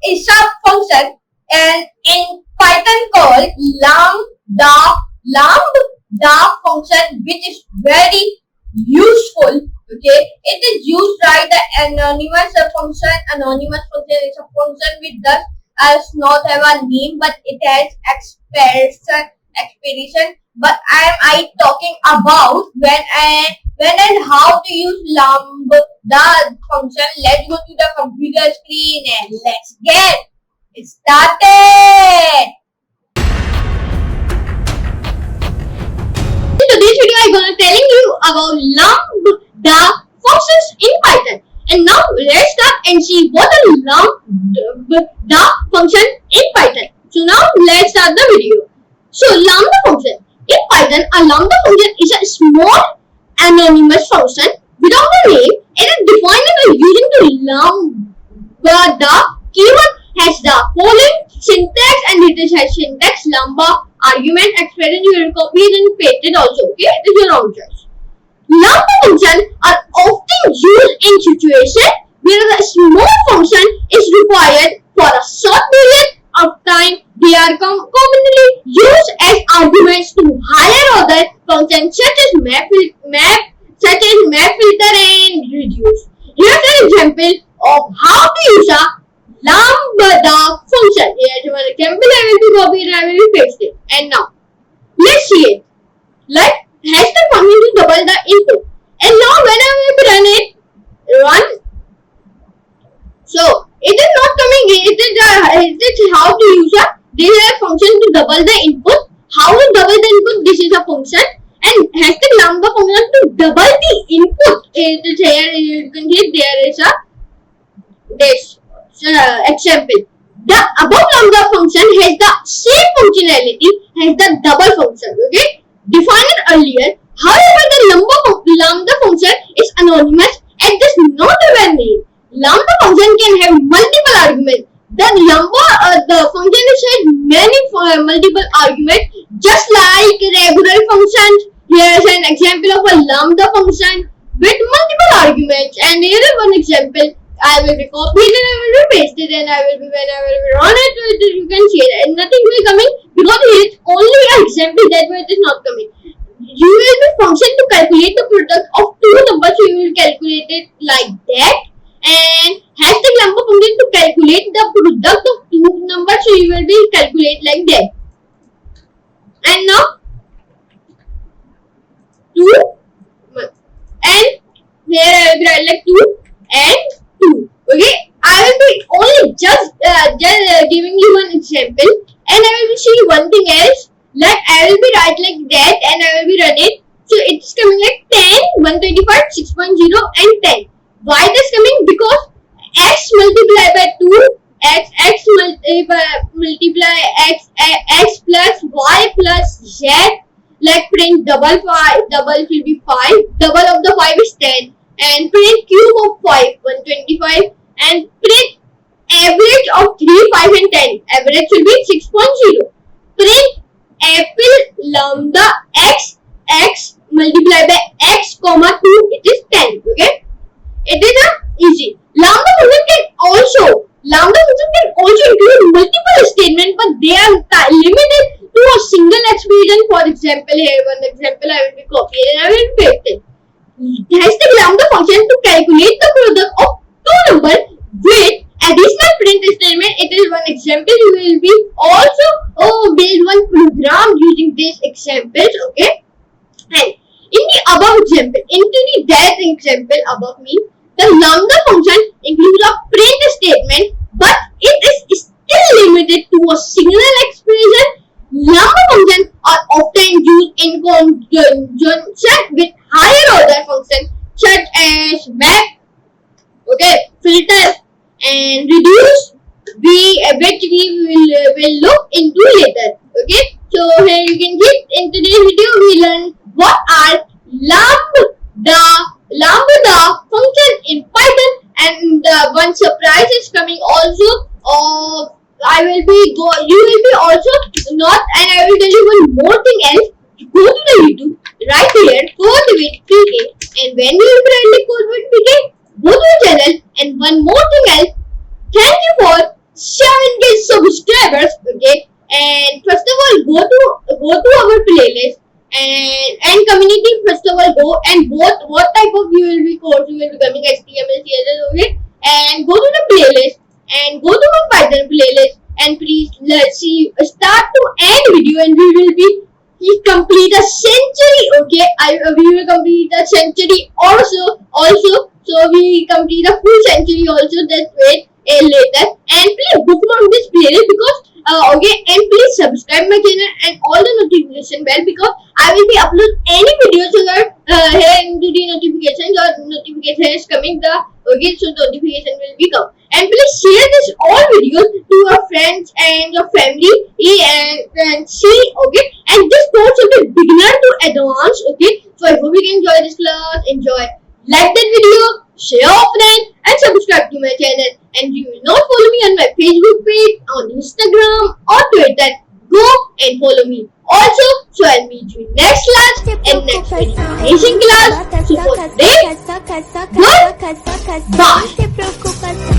is a function and in Python called lambda function, which is very useful. Okay, it is used right the anonymous function. Anonymous function is a function which does not have a name, but it has expression. But I talking about when and how to use lambda function. Let's go to the computer screen and let's get started. In today's video, I'm gonna telling you about lambda functions in Python. And now let's start and see what a lambda function in Python. So now let's start the video. So lambda function in Python, a lambda function is a small anonymous function without a name. It is defined using the lambda keyword has the following syntax, and it has syntax lambda argument expression. You will copy it and paste it also. Okay, it is your own choice. Lambda functions are often used in situations where a small function is required for a short period of time. They are commonly used as arguments to higher order functions such as map filter and reduce. Here's an example of how to use a lambda function. Here's one example. I will be copying and I will be pasting. And now let's see it. Like hashtag function to double the input. And now when I will run. So it is not coming. It is how to use a function to double the input. How to double the input? This is a function. And hashtag lambda function to double the input. It is here. You can see there is this example. The above lambda function has the same functionality as the double function. Okay, defined earlier. However, the lambda function is anonymous and does not have a name. Lambda function can have multiple arguments. The function has many multiple arguments, just like regular functions. Here is an example of a lambda function with multiple arguments, and here is one example. I will be copied and I will be pasted, and when I will be run it, you can see it, and nothing will coming because it is only an example. That way it is not coming. You will be function to calculate the product of two numbers. So you will calculate it like that, and hashtag lambda function to calculate the product of two numbers. So you will be calculate like that. And now 2 and here I will be write like 2 and 2. Okay, I will be only just giving you one example, and I will see one thing else. Like I will be write like that, and I will be run it. So it's coming like 10, 125, 6.0 and 10. Why this coming? Because x multiplied by 2, x multiply x plus y plus z. Like print double will be 5. Double of the 5 is 10. And print cube of 5, 125. And print average of 3, 5 and 10. Average will be 6.0. Print apple lambda x multiplied by x comma 2. It is 10. Okay. It is easy. Lambda function can also include multiple statements, but they are limited to a single expression. For example, here one example I will be copying and I will paste it. Hashtag lambda function to calculate the product of two numbers with additional print statement. It is one example. You will be also build one program using these examples. Okay, and in the above example, above me, the lambda function includes a print statement, but it is still limited to a single expression. Lambda functions are often used in conjunction with higher order functions such as map, filter, and reduce, which we will look into later. Okay, so here you can see in today's video we learn what are lambda function in Python, and one surprise is coming also. You will be also not, and I will tell you one more thing else. Go to the YouTube, right here, code with PK, and when you will write the code with PK, go to the channel, and one more thing else. Thank you for subscribers. Okay, and first of all, go to our playlist and community. First of all, go and what type of you will be course you will be coming HTML, CSS. Okay, and go to the playlist and go to our Python playlist and please let's see start to end video and we will be complete a century. Okay, we will complete a century also. So we complete a full century also. That's wait later and please bookmark this playlist because okay, and please subscribe my channel and all the notification bell because I will be upload any videos so that here into the notifications or notification is coming the okay, so notification will be come and please share this all videos to your friends and your family and see. Okay, and this course will be beginner to advanced. Okay, so I hope you can enjoy this class. Enjoy, like that video, share your friend and subscribe to my channel. And you will not follow me on my Facebook page, on Instagram or Twitter, go and follow me. Also, so I'll meet you next class and next very amazing class. So for today, goodbye.